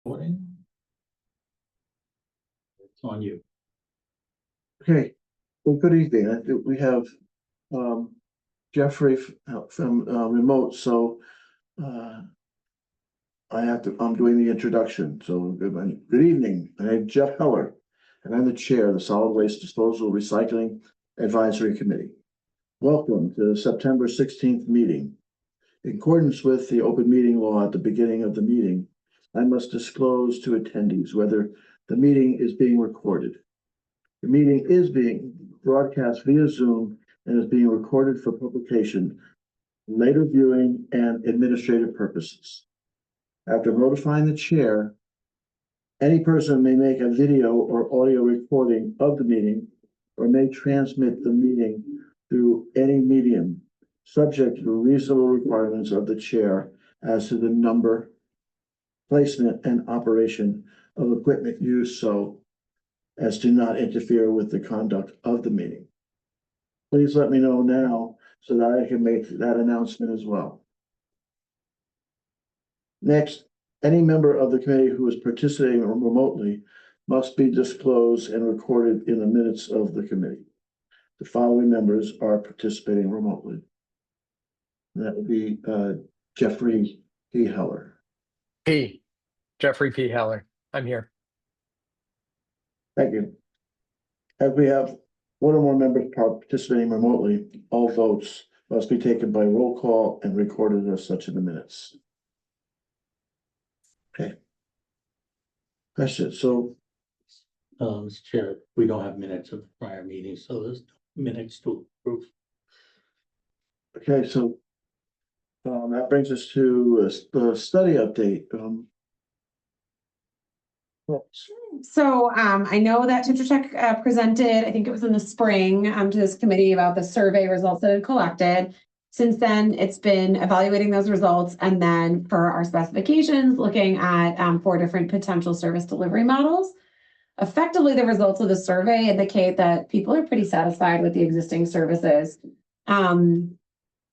Morning. It's on you. Okay, well, good evening. I think we have Jeffrey from remote, so I'm doing the introduction. So good evening. My name's Jeff Heller, and I'm the chair of the Solid Waste Disposal Recycling Advisory Committee. Welcome to the September 16th meeting. In accordance with the open meeting law at the beginning of the meeting, I must disclose to attendees whether the meeting is being recorded. The meeting is being broadcast via Zoom and is being recorded for publication, later viewing, and administrative purposes. After notifying the chair, any person may make a video or audio recording of the meeting or may transmit the meeting through any medium, subject to the reasonable requirements of the chair as to the number, placement, and operation of equipment used, so as to not interfere with the conduct of the meeting. Please let me know now so that I can make that announcement as well. Next, any member of the committee who is participating remotely must be disclosed and recorded in the minutes of the committee. The following members are participating remotely. That would be Jeffrey P. Heller. Jeffrey P. Heller. I'm here. Thank you. As we have one or more members participating remotely, all votes must be taken by roll call and recorded as such in the minutes. Okay. Question. So, Mr. Chair, we don't have minutes of prior meetings, so there's no minutes to approve. okay, so that brings us to the study update. So I know that Tetra Tech presented, I think it was in the spring, to this committee about the survey results that had collected. Since then, it's been evaluating those results, and then for our specifications, looking at 4 different potential service delivery models. Effectively, the results of the survey indicate that people are pretty satisfied with the existing services.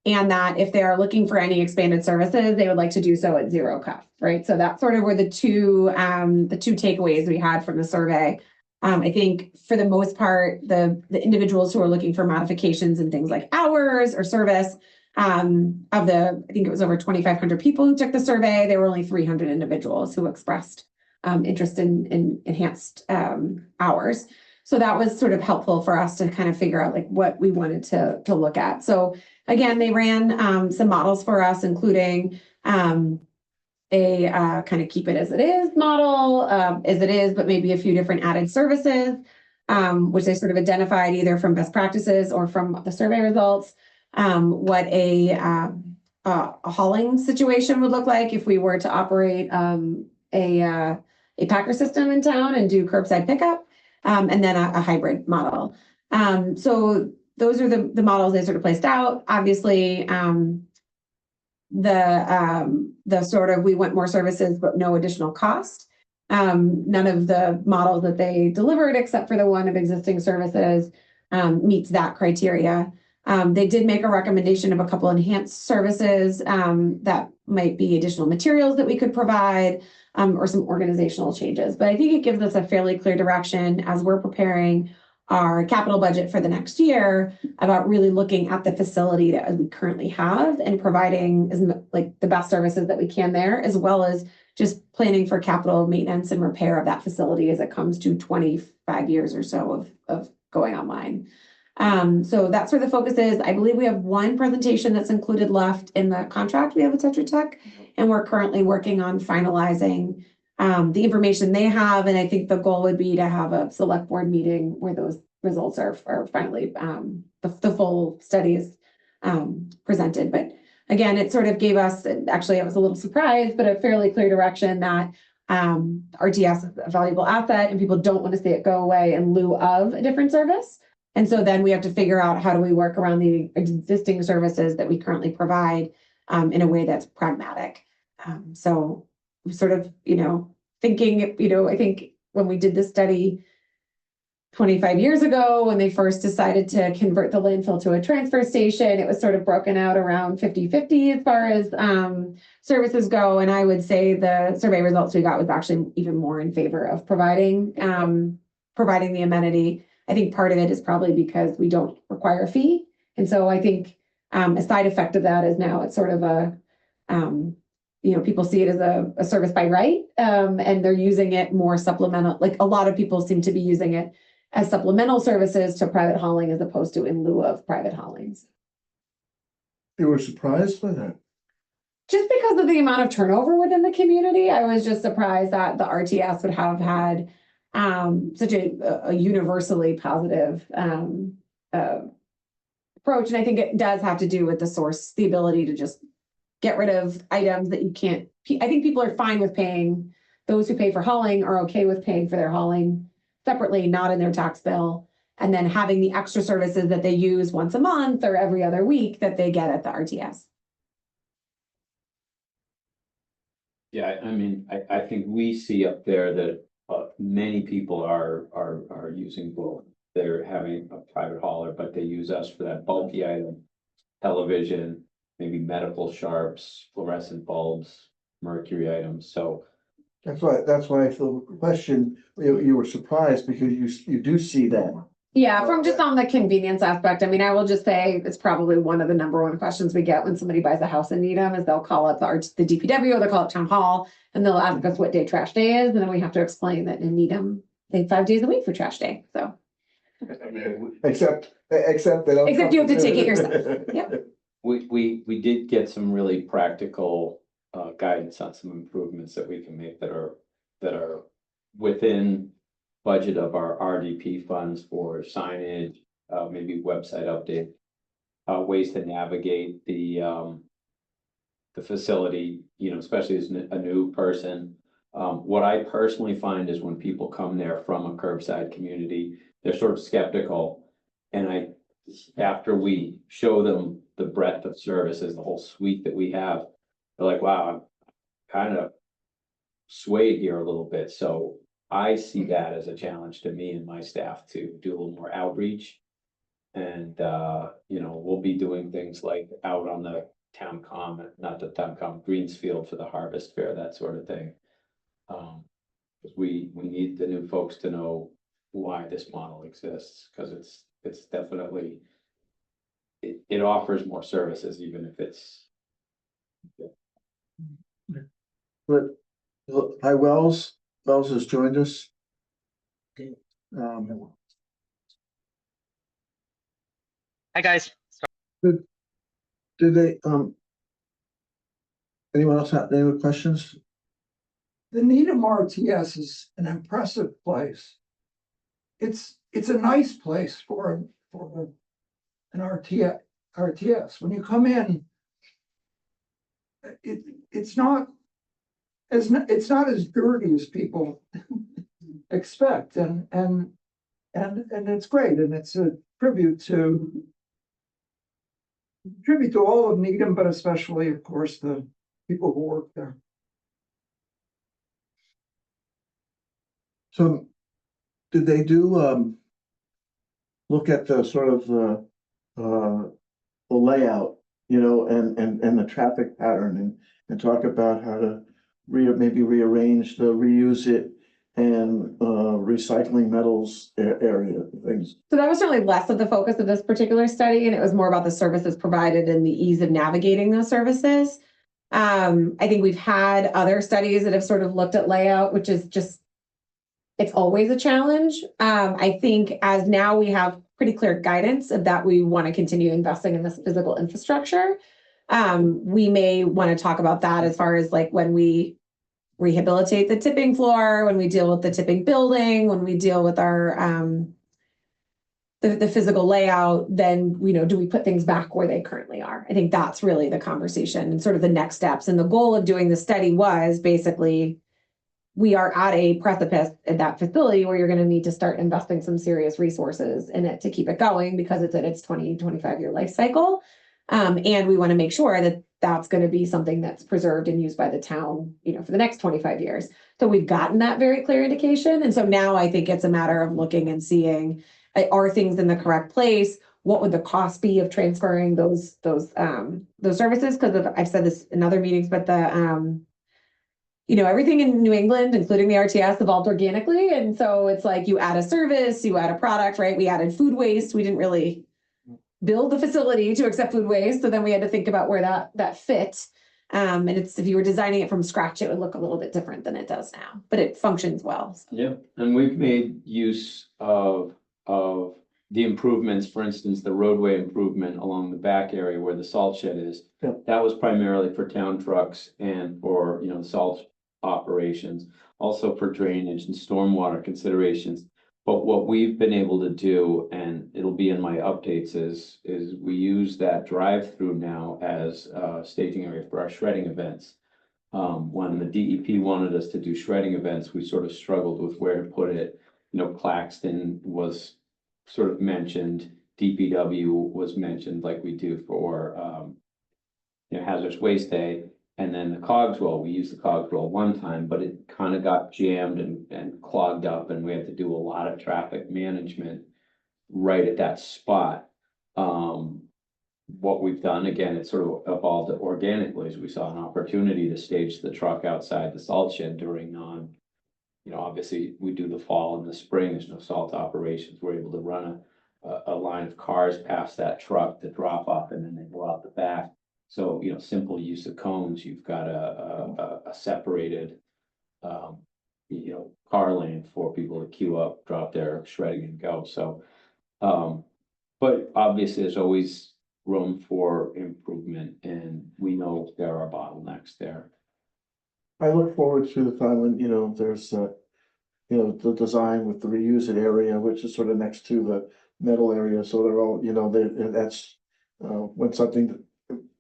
And that if they are looking for any expanded services, they would like to do so at zero cost, right? So that sort of were the two takeaways we had from the survey. I think for the most part, the individuals who are looking for modifications and things like hours or service, I think it was over 2,500 people who took the survey, there were only 300 individuals who expressed interest in enhanced hours. So that was sort of helpful for us to kind of figure out like what we wanted to look at. So again, they ran some models for us, including a kind of keep it as it is model, as it is, but maybe a few different added services, which they sort of identified either from best practices or from the survey results, what a hauling situation would look like if we were to operate a packer system in town and do curbside pickup, and then a hybrid model. So those are the models they sort of placed out. Obviously, the sort of we want more services but no additional cost. None of the models that they delivered, except for the one of existing services, meets that criteria. They did make a recommendation of a couple enhanced services that might be additional materials that we could provide, or some organizational changes. But I think it gives us a fairly clear direction as we're preparing our capital budget for the next year about really looking at the facility that we currently have and providing the best services that we can there, as well as just planning for capital maintenance and repair of that facility as it comes to 25 years or so of going online. So that's where the focus is. I believe we have one presentation that's included left in the contract we have with Tetra Tech, and we're currently working on finalizing the information they have. And I think the goal would be to have a select board meeting where those results are finally the full studies presented. But again, it sort of gave us, actually I was a little surprised, but a fairly clear direction that RTS is a valuable asset and people don't want to see it go away in lieu of a different service. And so then we have to figure out how do we work around the existing services that we currently provide in a way that's pragmatic. So sort of, thinking, I think when we did this study, 25 years ago, when they first decided to convert the landfill to a transfer station, it was sort of broken out around 50-50 as far as services go. And I would say the survey results we got was actually even more in favor of providing the amenity. I think part of it is probably because we don't require a fee. And so I think a side effect of that is now it's sort of a, people see it as a service by right, and they're using it more supplemental. Like a lot of people seem to be using it as supplemental services to private hauling as opposed to in lieu of private haulings. You were surprised by that? Just because of the amount of turnover within the community, I was just surprised that the RTS would have had such a universally positive approach. And I think it does have to do with the source, the ability to just get rid of items that you can't. I think people are fine with paying. Those who pay for hauling are okay with paying for their hauling separately, not in their tax bill. And then having the extra services that they use once a month or every other week that they get at the RTS. Yeah, I mean, I think we see up there that many people are using both. They're having a private hauler, but they use us for that bulky item, television, maybe medical sharps, fluorescent bulbs, mercury items. So That's why the question, you were surprised because you do see that. Yeah, from just on the convenience aspect, I mean, I will just say it's probably one of the number one questions we get when somebody buys a house in Needham is they'll call up the DPW or they'll call up town hall and they'll ask us what day trash day is. And then we have to explain that in Needham, they have 5 days a week for trash day. So. Except they don't. Except you have to take it yourself. Yep. we did get some really practical guidance on some improvements that we can make that are within budget of our RDP funds for signage, maybe website update, ways to navigate the facility, especially as a new person. What I personally find is when people come there from a curbside community, they're sort of skeptical. And after we show them the breadth of services, the whole suite that we have, they're like, wow, I'm kind of swayed here a little bit. So I see that as a challenge to me and my staff to do a little more outreach. And, we'll be doing things like out on the town common, not the town common, Greensfield for the harvest fair, that sort of thing. Because we need the new folks to know why this model exists, because it's definitely, it offers more services, even if it's. But, hi, Wells has joined us. Hi, guys. Did they, anyone else have any questions? The Needham RTS is an impressive place. It's a nice place for an RTS. When you come in, it's not as dirty as people expect, and it's great, and it's a tribute to all of Needham, but especially, of course, the people who work there. So did they do look at the sort of the layout, and the traffic pattern and talk about how to maybe rearrange reuse it and recycling metals area things? So that was certainly less of the focus of this particular study, and it was more about the services provided and the ease of navigating those services. I think we've had other studies that have sort of looked at layout, which is just, it's always a challenge. I think as now we have pretty clear guidance of that we want to continue investing in this physical infrastructure. We may want to talk about that as far as like when we rehabilitate the tipping floor, when we deal with the tipping building, when we deal with our the physical layout, then do we put things back where they currently are? I think that's really the conversation and sort of the next steps. And the goal of doing the study was basically we are at a precipice at that facility where you're going to need to start investing some serious resources in it to keep it going because it's at its 20-25 year life cycle. And we want to make sure that that's gonna be something that's preserved and used by the town, for the next 25 years. So we've gotten that very clear indication, and so now I think it's a matter of looking and seeing, are things in the correct place? What would the cost be of transferring those services? Because I've said this in other meetings, but everything in New England, including the RTS, evolved organically. And so it's like you add a service, you add a product, right? We added food waste. We didn't really build the facility to accept food waste. So then we had to think about where that fit. And if you were designing it from scratch, it would look a little bit different than it does now, but it functions well. So. Yeah, and we've made use of the improvements, for instance, the roadway improvement along the back area where the salt shed is. Yeah. That was primarily for town trucks and for, salt operations, also for drainage and stormwater considerations. But what we've been able to do, and it'll be in my updates, is we use that drive-through now as a staging area for our shredding events. When the DEP wanted us to do shredding events, we sort of struggled with where to put it. Claxton was sort of mentioned, DPW was mentioned like we do for, Hazardous Waste Day. And then the Cogswell, we used the Cogswell one time, but it kind of got jammed and clogged up, and we had to do a lot of traffic management right at that spot. What we've done, again, it sort of evolved organically as we saw an opportunity to stage the truck outside the salt shed during obviously we do the fall and the spring, there's no salt operations. We're able to run a line of cars past that truck to drop off, and then they go out the back. So, simple use of cones, you've got a separated, car lane for people to queue up, drop their shredding and go. So, but obviously there's always room for improvement, and we know there are bottlenecks there. I look forward to the time when, there's, the design with the reuse it area, which is sort of next to the metal area. So they're all, that's, when something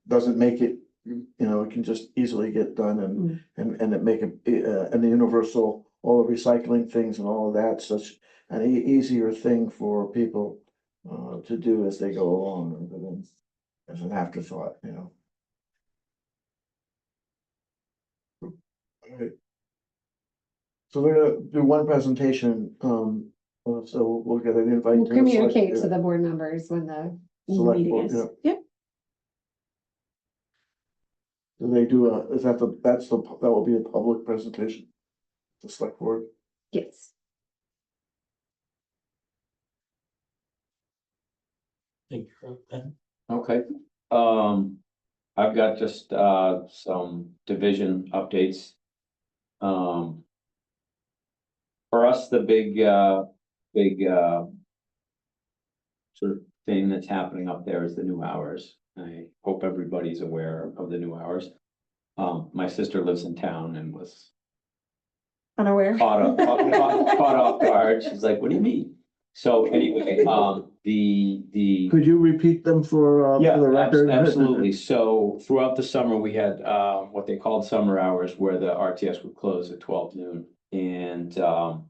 doesn't make it, it can just easily get done and it make it, and the universal, all the recycling things and all of that, such an easier thing for people to do as they go along, rather than as an afterthought, Alright. So we're gonna do one presentation, so we'll get an invite. We'll to the select- communicate to the board members when the Select meeting board, is. yeah. Yep. Do they do that will be a public presentation? The select board? Yes. Thank you, Ben. Okay, I've got just some division updates. For us, the big sort of thing that's happening up there is the new hours. I hope everybody's aware of the new hours. My sister lives in town and was Unaware. caught off guard. She's like, "What do you mean?" So anyway, the Could you repeat them for yeah, the record? absolutely. So throughout the summer, we had what they called summer hours, where the RTS would close at 12 noon, and that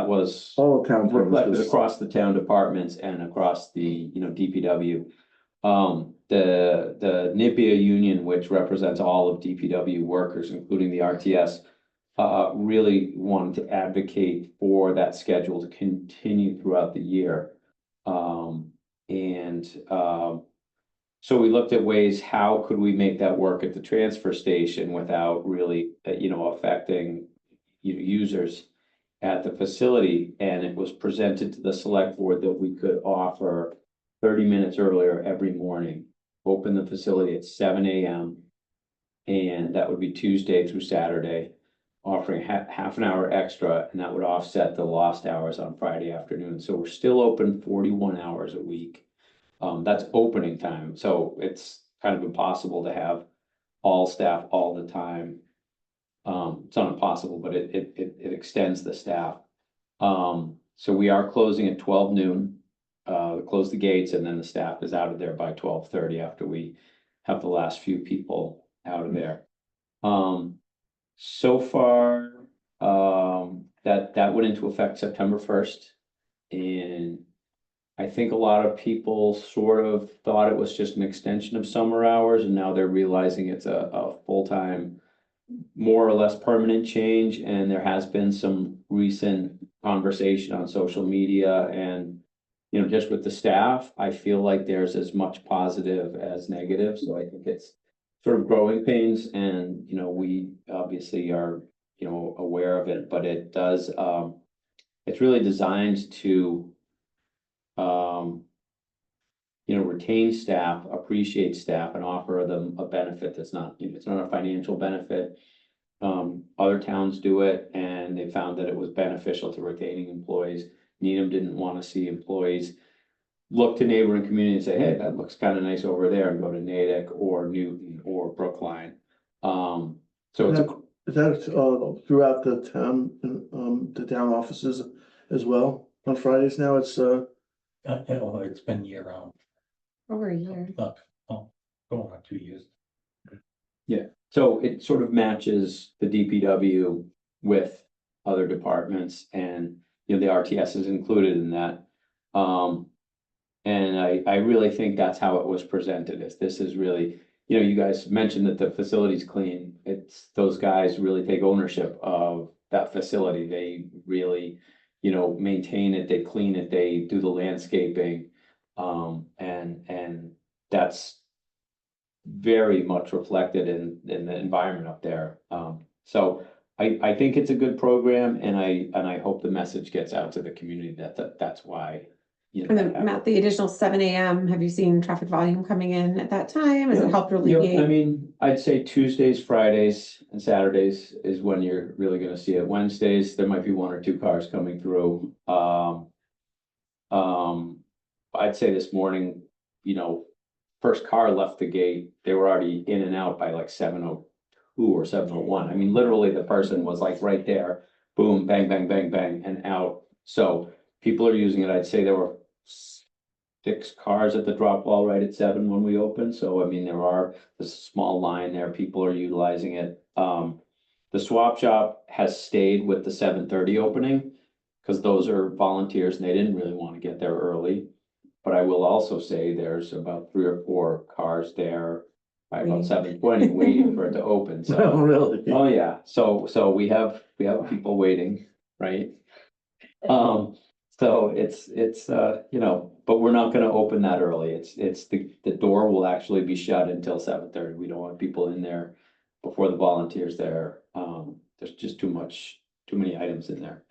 was All town reflected premises. across the town departments and across the DPW. The NIPIA union, which represents all of DPW workers, including the RTS, really wanted to advocate for that schedule to continue throughout the year. So we looked at ways, how could we make that work at the transfer station without really, affecting users at the facility. And it was presented to the select board that we could offer 30 minutes earlier every morning, open the facility at 7 a.m. And that would be Tuesday through Saturday, offering half an hour extra, and that would offset the lost hours on Friday afternoon. So we're still open 41 hours a week. That's opening time. So it's kind of impossible to have all staff all the time. It's not impossible, but it extends the staff. So we are closing at 12 noon, close the gates, and then the staff is out of there by 12:30 after we have the last few people out of there. So far, that went into effect September 1st. And I think a lot of people sort of thought it was just an extension of summer hours, and now they're realizing it's a full-time, more or less permanent change, and there has been some recent conversation on social media and, you know, just with the staff, I feel like there's as much positive as negative, so I think it's sort of growing pains, and, you know, we obviously are, you know, aware of it, but it does, it's really designed to, you know, retain staff, appreciate staff, and offer them a benefit that's not, you know, it's not a financial benefit. Other towns do it, and they found that it was beneficial to retaining employees. Needham didn't want to see employees look to neighboring communities and say, hey, that looks kind of nice over there, and go to Natick or Newton or Brookline. So it's a, Is that throughout the town offices as well on Fridays now? It's It's been year round, Over a year. going on 2 years. so it sort of matches the DPW with other departments, and, you know, the RTS is included in that. And I really think that's how it was presented, is this is really, you know, you guys mentioned that the facility's clean. It's, those guys really take ownership of that facility. They really, you know, maintain it, they clean it, they do the landscaping. And that's very much reflected in the environment up there. So I think it's a good program, and I hope the message gets out to the community that's why, you know. And then Matt, the additional 7 AM, have you seen traffic volume coming in at that time? Has it helped Yeah, I alleviate? mean, I'd say Tuesdays, Fridays, and Saturdays is when you're really gonna see it. Wednesdays, there might be 1 or 2 cars coming through. I'd say this morning, you know, first car left the gate, they were already in and out by like 7:02 or 7:01. I mean, literally, the person was like right there, boom, bang, bang, bang, bang, and out. So people are using it. I'd say there were 6 cars at the drop wall right at 7 when we opened. So, I mean, there's a small line there. People are utilizing it. The swap shop has stayed with the 7:30 opening, because those are volunteers and they didn't really want to get there early. But I will also say there's about 3 or 4 cars there by about Waiting. 7:20 waiting for it to open. oh, So, really? oh yeah, so we have people waiting, right? So it's you know, but we're not gonna open that early. It's the door will actually be shut until 7:30. We don't want people in there before the volunteers there. There's just too many items in there.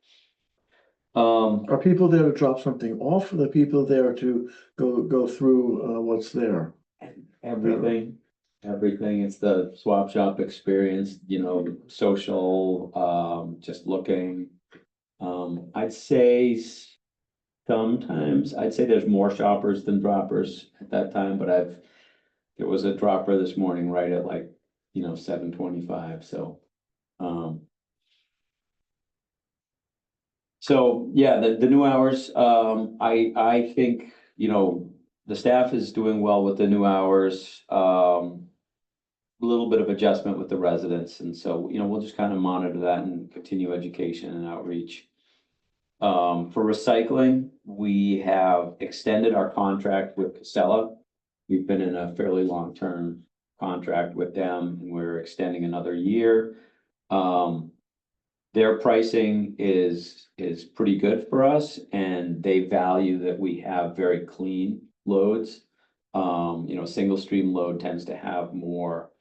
Are people there to drop something off, or the people there to go through what's there? Everything, it's the swap shop experience, you know, social, just looking. I'd say I'd say there's more shoppers than droppers at that time, but there was a dropper this morning right at like, you know, 7:25, so. So, yeah, the new hours, I think, you know, the staff is doing well with the new hours. A little bit of adjustment with the residents, and so, you know, we'll just kind of monitor that and continue education and outreach. For recycling, we have extended our contract with Casella. We've been in a fairly long-term contract with them, and we're extending another year. Their pricing is pretty good for us, and they value that we have very clean loads. You know, a single stream load tends to have more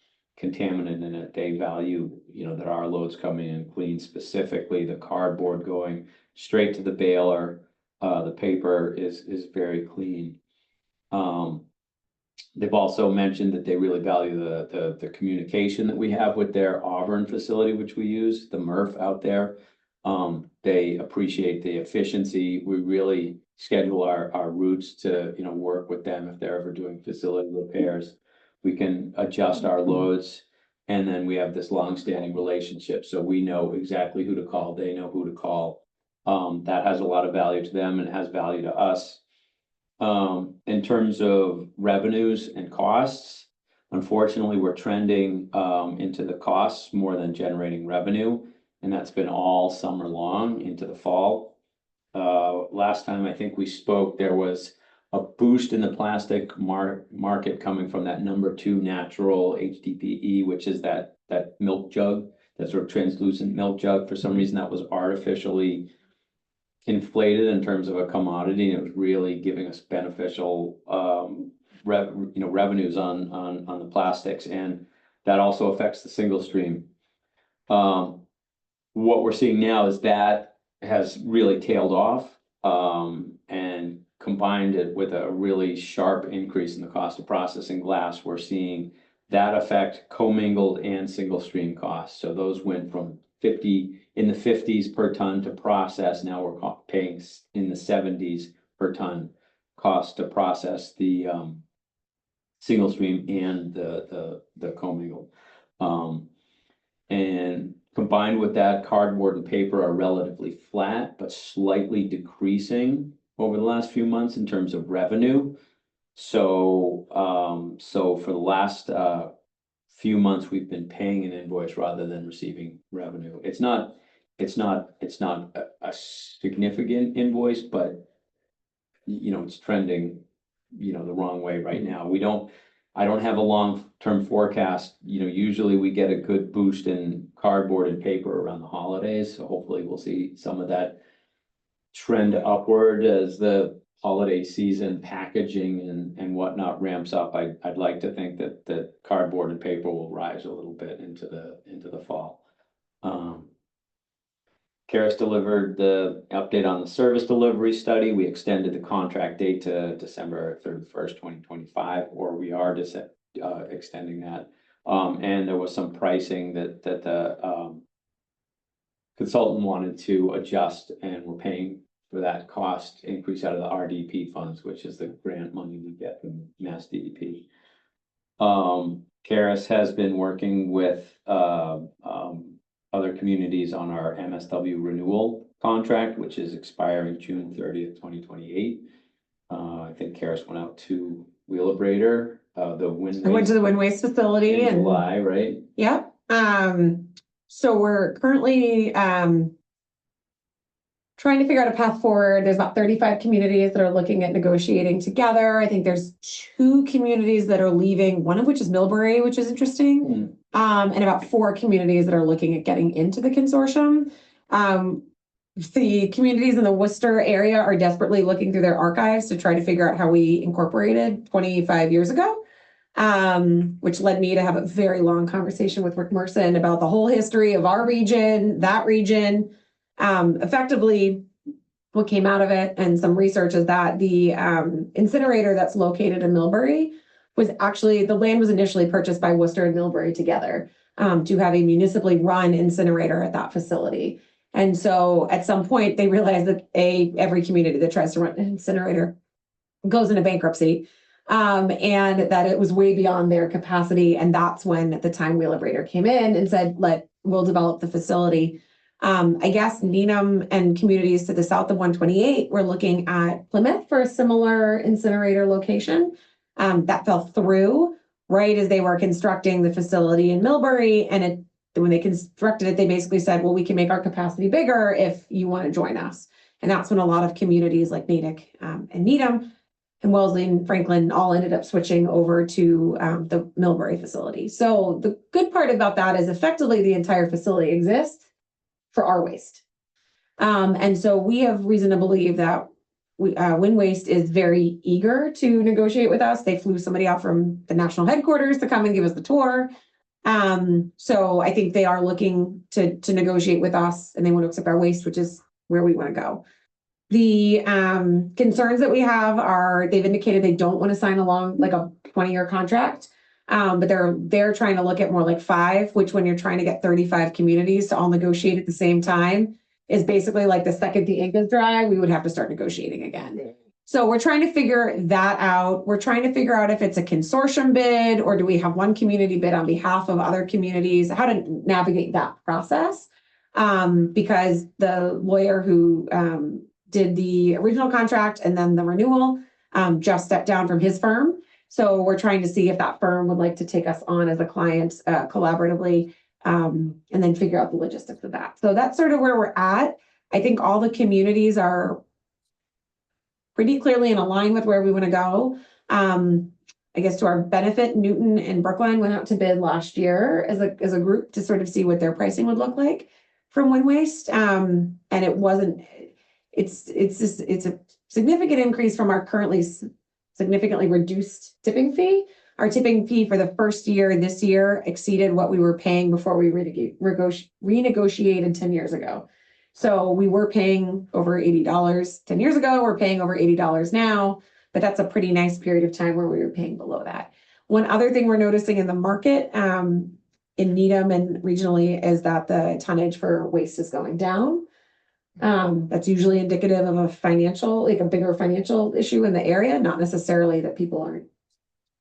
contaminant in it. They value, you know, that our loads coming in clean, specifically the cardboard going straight to the baler. The paper is very clean. They've also mentioned that they really value the communication that we have with their Auburn facility, which we use, the MRF out there. They appreciate the efficiency. We really schedule our routes to, you know, work with them if they're ever doing facility repairs. We can adjust our loads, and then we have this long-standing relationship, so we know exactly who to call, they know who to call. That has a lot of value to them and has value to us. In terms of revenues and costs, unfortunately, we're trending into the costs more than generating revenue, and that's been all summer long into the fall. last time I think we spoke, there was a boost in the plastic market coming from that #2 natural HDPE, which is that milk jug, that sort of translucent milk jug. For some reason, that was artificially inflated in terms of a commodity, and it was really giving us beneficial revenues on the plastics, and that also affects the single stream. What we're seeing now is that has really tailed off, and combined it with a really sharp increase in the cost of processing glass. We're seeing that affect commingled and single stream costs. So those went from in the 50s per ton to process. Now we're paying in the 70s per ton cost to process the single stream and the commingled. And combined with that, cardboard and paper are relatively flat, but slightly decreasing over the last few months in terms of revenue. So, for the last few months, we've been paying an invoice rather than receiving revenue. It's not a significant invoice, but it's trending, the wrong way right now. I don't have a long-term forecast. Usually we get a good boost in cardboard and paper around the holidays. So hopefully we'll see some of that trend upward as the holiday season packaging and whatnot ramps up. I'd like to think that cardboard and paper will rise a little bit into the fall. Karis delivered the update on the service delivery study. We extended the contract date to December 31st, 2025, or we are extending that. And there was some pricing that the consultant wanted to adjust, and we're paying for that cost increase out of the RDP funds, which is the grant money we get from Mass DEP. Karis has been working with other communities on our MSW renewal contract, which is expiring June 30th, 2028. I think Karis went out to Wheelabrator, the wind. I went to the wind waste facility in and July, right? yep. So we're currently trying to figure out a path forward. There's about 35 communities that are looking at negotiating together. I think there's 2 communities that are leaving, one of which is Millbury, which is interesting. And about 4 communities that are looking at getting into the consortium. The communities in the Worcester area are desperately looking through their archives to try to figure out how we incorporated 25 years ago. Which led me to have a very long conversation with Rick Merson about the whole history of our region, that region. Effectively, what came out of it and some research is that the incinerator that's located in Millbury was actually, the land was initially purchased by Worcester and Millbury together to have a municipally run incinerator at that facility. And so at some point they realized that every community that tries to run an incinerator goes into bankruptcy. And that it was way beyond their capacity. And that's when at the time Wheelabrator came in and said, we'll develop the facility. I guess Needham and communities to the south of 128 were looking at Plymouth for a similar incinerator location. That fell through right as they were constructing the facility in Millbury. And when they constructed it, they basically said, well, we can make our capacity bigger if you want to join us. And that's when a lot of communities like Natick and Needham and Wellesley and Franklin all ended up switching over to the Millbury facility. So the good part about that is effectively the entire facility exists for our waste. And so we have reason to believe that Wind Waste is very eager to negotiate with us. They flew somebody out from the national headquarters to come and give us the tour. So I think they are looking to negotiate with us, and they want to accept our waste, which is where we want to go. The concerns that we have are they've indicated they don't want to sign along like a 20-year contract. But they're trying to look at more like 5, which when you're trying to get 35 communities to all negotiate at the same time is basically like the second the ink is dry, we would have to start negotiating again. So we're trying to figure that out. We're trying to figure out if it's a consortium bid or do we have one community bid on behalf of other communities, how to navigate that process. Because the lawyer who did the original contract and then the renewal just stepped down from his firm. So we're trying to see if that firm would like to take us on as a client collaboratively and then figure out the logistics of that. So that's sort of where we're at. I think all the communities are pretty clearly in line with where we want to go. I guess to our benefit, Newton and Brookline went out to bid last year as a group to sort of see what their pricing would look like from wind waste. And it wasn't, it's a significant increase from our currently significantly reduced tipping fee. Our tipping fee for the first year this year exceeded what we were paying before we renegotiated 10 years ago. So we were paying over $80 10 years ago. We're paying over $80 now, but that's a pretty nice period of time where we were paying below that. One other thing we're noticing in the market in Needham and regionally is that the tonnage for waste is going down. That's usually indicative of a bigger financial issue in the area, not necessarily that people aren't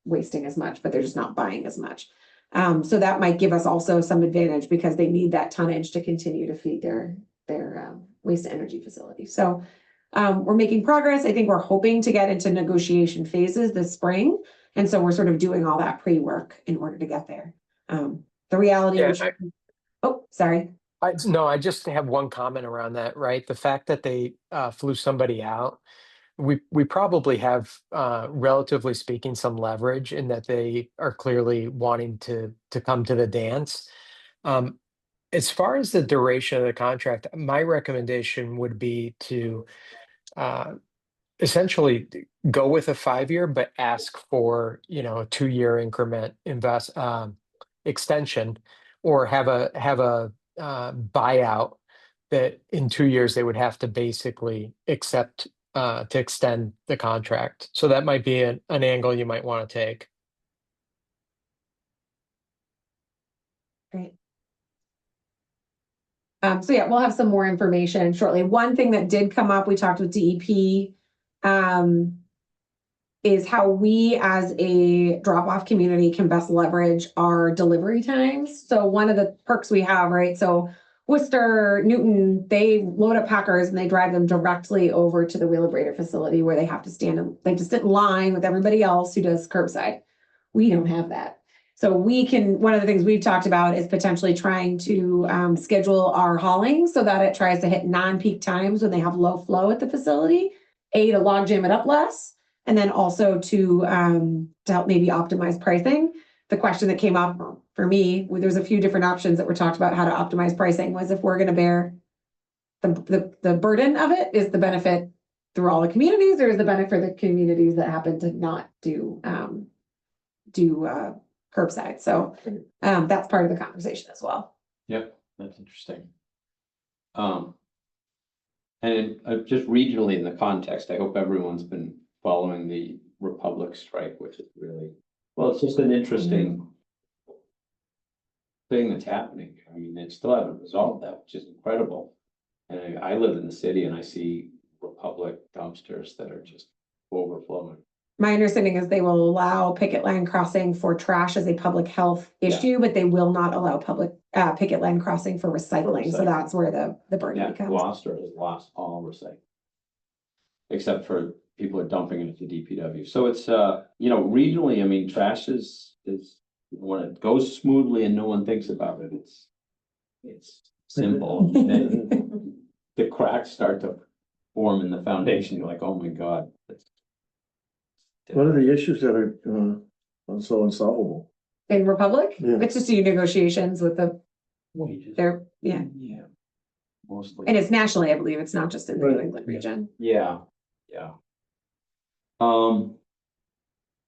wasting as much, but they're just not buying as much. So that might give us also some advantage because they need that tonnage to continue to feed their waste to energy facility. So we're making progress. I think we're hoping to get into negotiation phases this spring. And so we're sort of doing all that pre-work in order to get there. The reality Yeah, is, sorry. I just have one comment around that, right? The fact that they flew somebody out, we probably have, relatively speaking, some leverage in that they are clearly wanting to come to the dance. As far as the duration of the contract, my recommendation would be to essentially go with a 5-year, but ask for, a 2-year increment extension, or have a buyout that in 2 years they would have to basically accept to extend the contract. So that might be an angle you might want to take. Great. So yeah, we'll have some more information shortly. One thing that did come up, we talked with DEP, is how we as a drop-off community can best leverage our delivery times. So one of the perks we have, right? So Worcester, Newton, they load up packers and they drive them directly over to the Wheelabrator facility where they have to they just sit in line with everybody else who does curbside. We don't have that. So one of the things we've talked about is potentially trying to schedule our hauling so that it tries to hit non-peak times when they have low flow at the facility, to log jam it up less, and then also to help maybe optimize pricing. The question that came up for me, there's a few different options that were talked about how to optimize pricing, was if we're going to bear the burden of it, is the benefit through all the communities, or is the benefit for the communities that happen to not do curbside? So that's part of the conversation as well. Yep, that's interesting. And just regionally in the context, I hope everyone's been following the Republic strike, which is really, well, it's just an interesting thing that's happening. I mean, they still haven't resolved that, which is incredible. And I live in the city and I see Republic dumpsters that are just overflowing. My understanding is they will allow picket line crossing for trash as a public health issue, but they will not allow public picket line crossing for recycling. So that's where the burden becomes. Gloucester has lost all recycling, except for people are dumping it into DPW. So it's regionally, I mean, trash is when it goes smoothly and no one thinks about it, it's simple. And the cracks start to form in the foundation. You're like, oh my God. What are the issues that are so unsolvable? In Republic, Yeah. it's just negotiations with Wages. Yeah. Mostly. And it's nationally, I believe. It's not just in the New Right. England region. Yeah.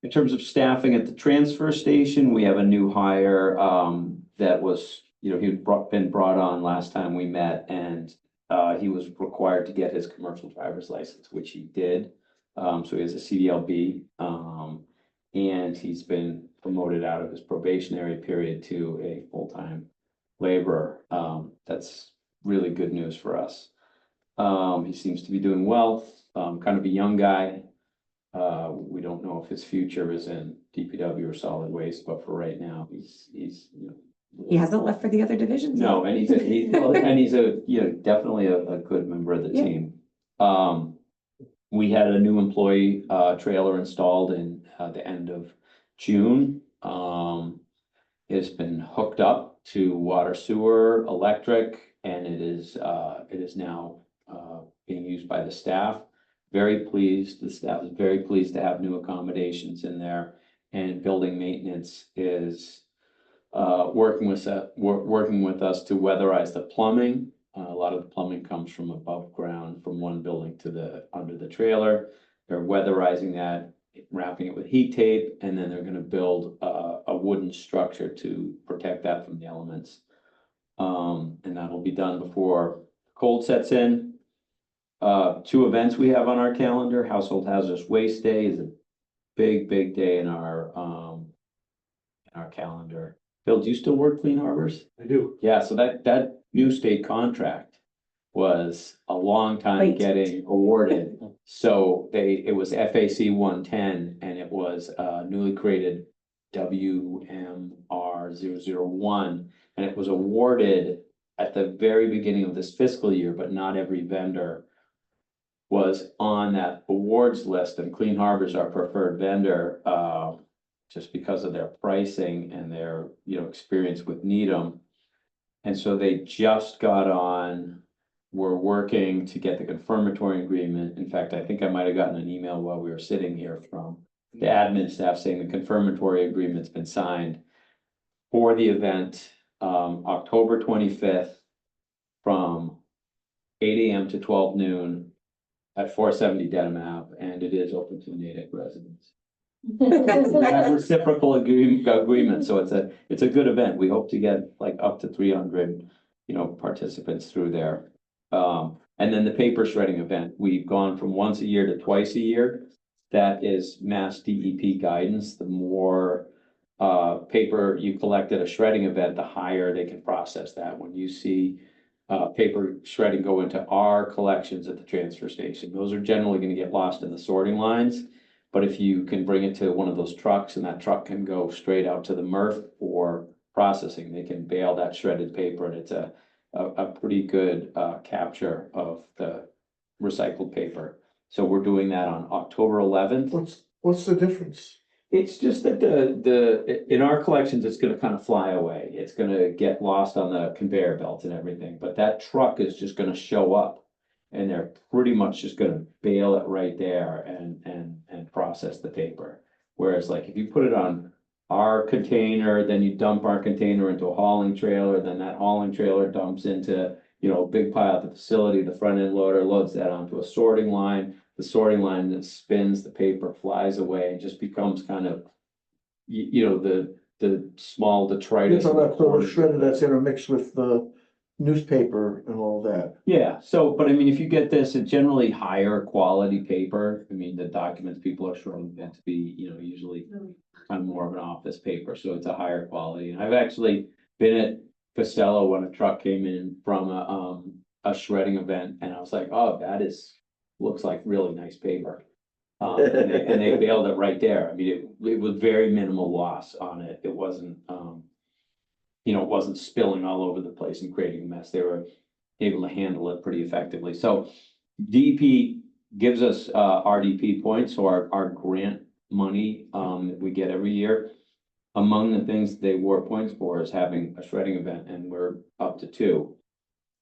In terms of staffing at the transfer station, we have a new hire that was, he'd been brought on last time we met, and he was required to get his commercial driver's license, which he did. So he has a CDLB, and he's been promoted out of his probationary period to a full-time laborer. That's really good news for us. He seems to be doing well, kind of a young guy. We don't know if his future is in DPW or solid waste, but for right now, he's He hasn't left for the other divisions. no, and he's definitely a good member of the Yeah. team. We had a new employee trailer installed in the end of June. It's been hooked up to water, sewer, electric, and it is now being used by the staff. very pleased, the staff is very pleased to have new accommodations in there. And building maintenance is working with us to weatherize the plumbing. A lot of the plumbing comes from above ground, from one building to under the trailer. They're weatherizing that, wrapping it with heat tape, and then they're gonna build a wooden structure to protect that from the elements. And that'll be done before cold sets in. 2 events we have on our calendar. Household Hazardous Waste Day is a big day in our calendar. Bill, do you still work Clean Harbors? I do. Yeah, so that new state contract was a long time Wait. getting awarded. So it was FAC 110 and it was newly created WMR 001. And it was awarded at the very beginning of this fiscal year, but not every vendor was on that awards list, and Clean Harbors, our preferred vendor, just because of their pricing and their, experience with Needham. And so they just got on, we're working to get the confirmatory agreement. In fact, I think I might have gotten an email while we were sitting here from the admin staff saying the confirmatory agreement's been signed for the event, October 25th from 8 a.m. to 12 noon at 470 Dedham Ave, and it is open to Natick residents. Have reciprocal agreement, so it's a good event. We hope to get like up to 300, participants through there. And then the paper shredding event, we've gone from once a year to twice a year. That is Mass DEP guidance. The more paper you collect at a shredding event, the higher they can process that. When you see paper shredding go into our collections at the transfer station, those are generally going to get lost in the sorting lines. But if you can bring it to one of those trucks and that truck can go straight out to the MRF for processing, they can bale that shredded paper, and it's a pretty good capture of the recycled paper. So we're doing that on October 11th. What's the difference? It's just that in our collections, it's gonna kind of fly away. It's gonna get lost on the conveyor belt and everything, but that truck is just gonna show up. And they're pretty much just gonna bale it right there and process the paper. Whereas like if you put it on our container, then you dump our container into a hauling trailer, then that hauling trailer dumps into, a big pile at the facility, the front end loader loads that onto a sorting line. The sorting line that spins, the paper flies away and just becomes kind of, the small detritus. It's all that sort of shredded that's intermixed with the newspaper and all that. Yeah, so, but I mean, if you get this, it's generally higher quality paper. I mean, the documents people are showing that to be, usually kind of more of an office paper, so it's a higher quality. And I've actually been at Costello when a truck came in from a shredding event, and I was like, oh, looks like really nice paper. And they baled it right there. I mean, it was very minimal loss on it. It wasn't, it wasn't spilling all over the place and creating a mess. They were able to handle it pretty effectively. So DEP gives us RDP points, so our grant money that we get every year. Among the things they award points for is having a shredding event, and we're up to 2.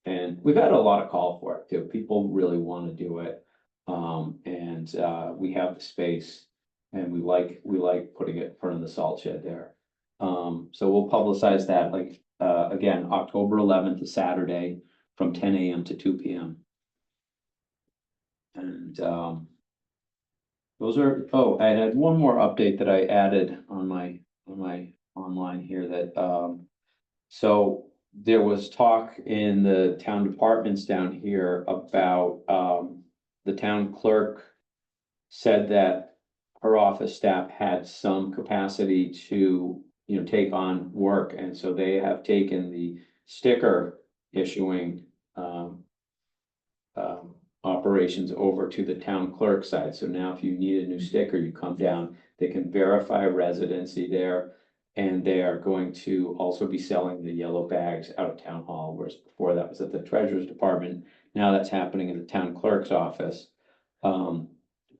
And we've had a lot of call for it too. People really want to do it. And we have the space, and we like putting it in front of the salt shed there. So we'll publicize that again, October 11th is Saturday from 10 a.m. to 2 p.m. And those are, I had one more update that I added on my online here that, so there was talk in the town departments down here about, the town clerk said that her office staff had some capacity to, take on work. And so they have taken the sticker issuing, operations over to the town clerk side. So now if you need a new sticker, you come down, they can verify residency there. And they are going to also be selling the yellow bags out of town hall, whereas before that was at the treasurer's department. Now that's happening in the town clerk's office.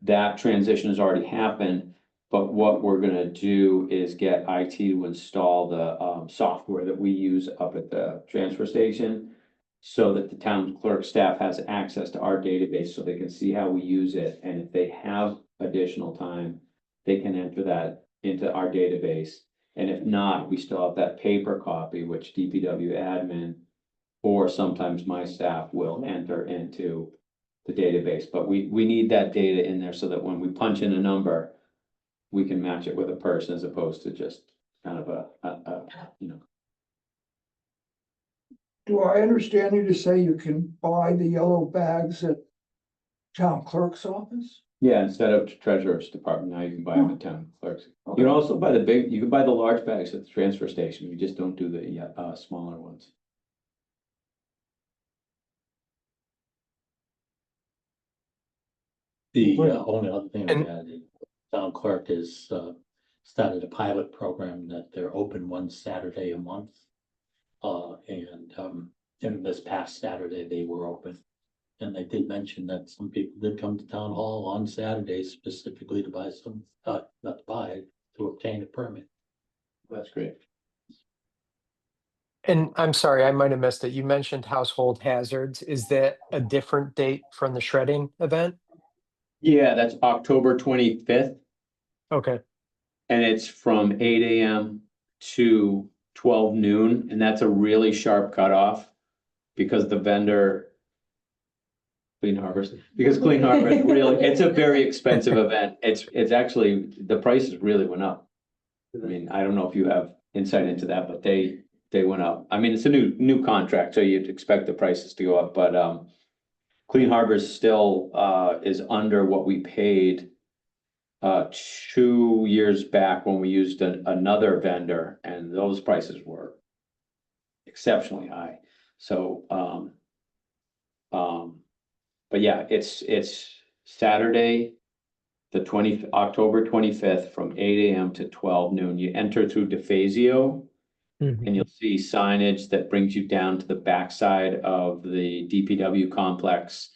That transition has already happened, but what we're gonna do is get IT to install the software that we use up at the transfer station. so that the town clerk staff has access to our database so they can see how we use it. And if they have additional time, they can enter that into our database. And if not, we still have that paper copy, which DPW admin or sometimes my staff will enter into the database. But we need that data in there so that when we punch in a number, we can match it with a person as opposed to just kind of a you know. Do I understand you to say you can buy the yellow bags at town clerk's office? Yeah, instead of treasurer's department, now you can buy them at town clerks. You can also buy you can buy the large bags at the transfer station. We just don't do the smaller ones. The only other thing And- that the town clerk is started a pilot program that they're open one Saturday a month. And this past Saturday, they were open. And they did mention that some people did come to town hall on Saturdays specifically to buy some, not to buy, to obtain a permit. That's great. And I'm sorry, I might have missed it. You mentioned household hazards. Is that a different date from the shredding event? Yeah, that's October 25th. Okay, And it's from 8 AM to 12 noon, and that's a really sharp cutoff. Because the vendor. Clean Harbors, because Clean Harbors really, it's a very expensive event. It's actually, the prices really went up. I mean, I don't know if you have insight into that, but they went up. I mean, it's a new contract, so you'd expect the prices to go up, but Clean Harbors still is under what we paid 2 years back when we used another vendor, and those prices were exceptionally high. So but yeah, it's Saturday, October 25th from 8 AM to 12 noon. You enter through DeFazio. Mhm. And you'll see signage that brings you down to the backside of the DPW complex.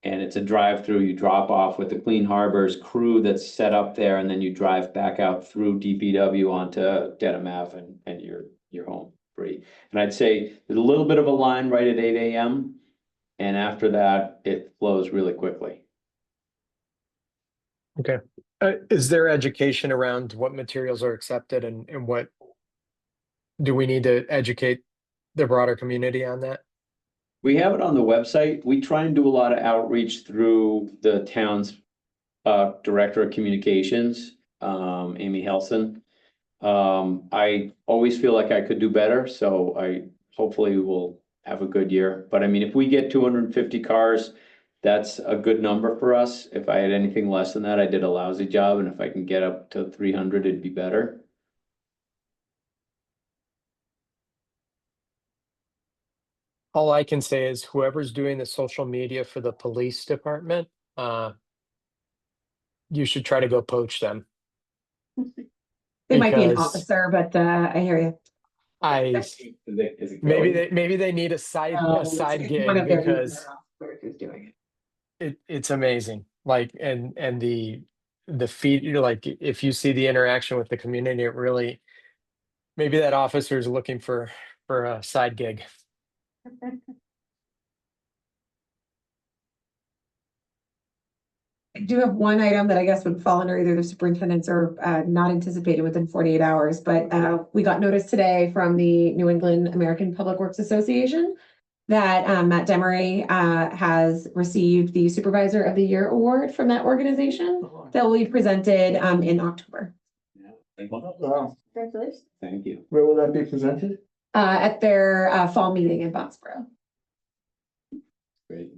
And it's a drive-through. You drop off with the Clean Harbors crew that's set up there, and then you drive back out through DPW onto Dedham Ave, and you're home free. And I'd say there's a little bit of a line right at 8 AM. And after that, it flows really quickly. Is there education around what materials are accepted and what do we need to educate the broader community on that? We have it on the website. We try and do a lot of outreach through the town's Director of Communications, Amy Helson. I always feel like I could do better, so I hopefully will have a good year. But I mean, if we get 250 cars, that's a good number for us. If I had anything less than that, I did a lousy job, and if I can get up to 300, it'd be better. All I can say is whoever's doing the social media for the police department, you should try to go poach them. They might be an Because- officer, but I hear you. Is it Maybe going? they need a side gig One of their because officers who's doing it. it's amazing. Like and the feed, like if you see the interaction with the community, it really maybe that officer is looking for a side gig. I do have one item that I guess would fall under either the superintendent's or not anticipated within 48 hours, but we got notice today from the New England American Public Works Association that Matt Demery has received the Supervisor of the Year award from that organization that will be presented in October Wow. Congratulations. Thank you. Where will that be presented? At their fall meeting in Foxborough. Great.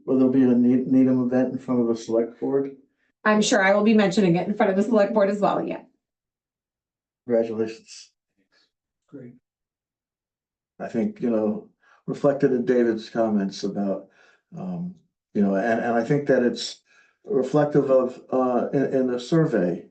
Will there be a Needham event in front of the select board? I'm sure I will be mentioning it in front of the select board as well, yeah. Congratulations. Great. I think, reflected in David's comments about, and I think that it's reflective of, in the survey,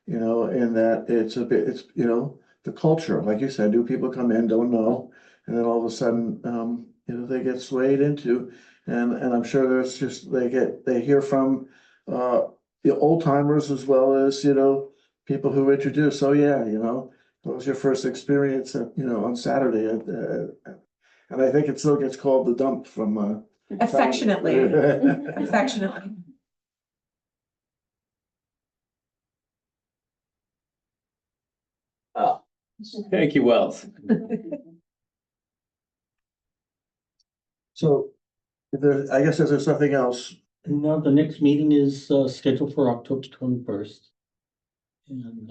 in that it's a bit, the culture, like you said, do people come in, don't know, and then all of a sudden, they get swayed into, and I'm sure there's just, they hear from, the old timers as well as, people who introduce, oh yeah, what was your first experience, on Saturday at And I think it still gets called the dump from, Affectionately, affectionately. Oh, thank you, Wells. So, if there, I guess if there's something else, No, the next meeting is scheduled for October 21st. And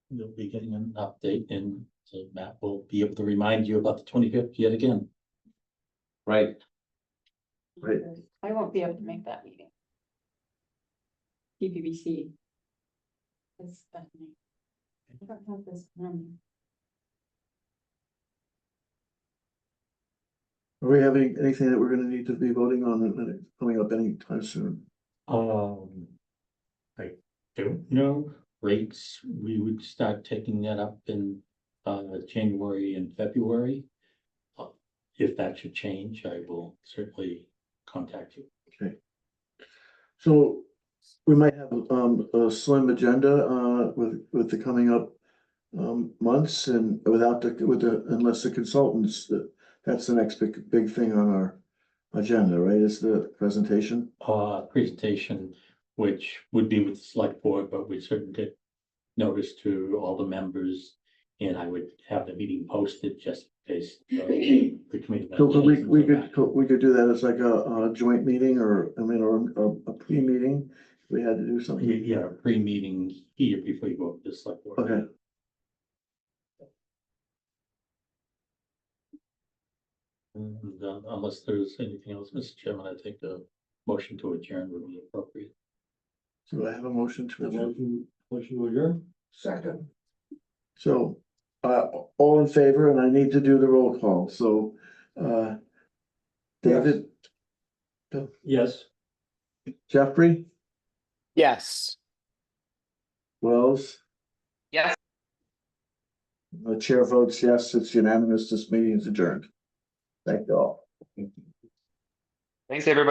you'll be getting an update, and so Matt will be able to remind you about the 25th yet again. Right, right, I won't be able to make that meeting. PPBC. Is that me? I don't have this. are we having anything that we're gonna need to be voting on coming up anytime soon? I don't know, rates, we would start taking that up in January and February. If that should change, I will certainly contact you. So we might have a slim agenda with the coming up months and without unless the consultants, that's the next big thing on our agenda, right? Is the presentation? Presentation, which would be with the select board, but we certainly did notice to all the members. And I would have the meeting posted just in case. The committee. So we could do that as like a joint meeting or a pre-meeting. We had to do something. Yeah, pre-meeting here before you go up to the select board. Okay. And unless there's anything else, Mr. Chairman, I think the motion to adjourn would be appropriate. So I have a motion to adjourn. Motion to adjourn? Second, So, all in favor, and I need to do the roll call, so, David, Yes. Jeffrey, Yes. Wells, Yes. the chair votes yes, it's unanimous, this meeting is adjourned. Thank you all. Thanks, everybody.